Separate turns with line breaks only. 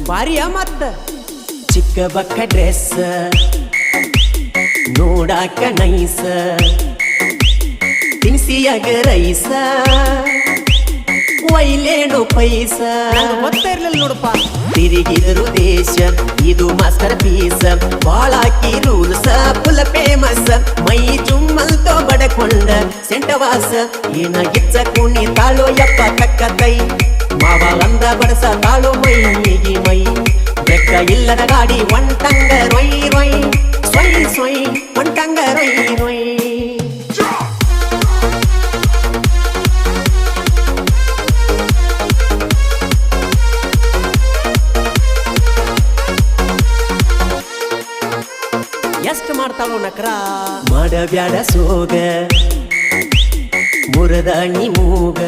ಬಾರಿಯ ಮತ್ತ ಚಿಕ್ಕ ಬಕ್ಕ ಡ್ರೆಸ್ ನೋಡಾಕ ನೈಸ ತಿನ್ಸಿಯಾಗ ರೈಸ ಒಯ್ಲೇನು ಪೈಸ ಗೊತ್ತ ಇರ್ಲಿಲ್ಲ ನೋಡಪ್ಪ ತಿರುಗಿದರು ದೇಶ ಇದು ಮಾಸ್ಟರ್ ಪೀಸ್ ಬಾಳಾಕಿ ರೂಲ್ಸ ಫುಲ್ ಫೇಮಸ್ ಮೈ ಚುಮ್ಮಲ್ತೋ ಬಡಕೊಂಡ ಸೆಂಟವಾಸ ಏನ ಗಿಚ್ಚ ಕುಣಿ ತಾಳೋ ಯಪ್ಪ ಕಕ್ಕ ಕೈ ಮಾವ ಅಂದ ಬಡಸ ತಾಳೋ ಮೈಗೆ ಮೈ ಬೆಕ್ಕ ಇಲ್ಲದ ಗಾಡಿ ಒಂಟಂಗ ರೊಯ್ ರೊಯ್ ಸೊಯ್ ಸೊಯ್ ಒಂಟಂಗ ರೊಯ್ ರೊಯ್ ಎಷ್ಟು ಮಾಡ್ತಾಳೋ ನಕ್ರ ಮಾಡಬ್ಯಾಡ ಸೋಗ ಮುರದ ಮೂಗ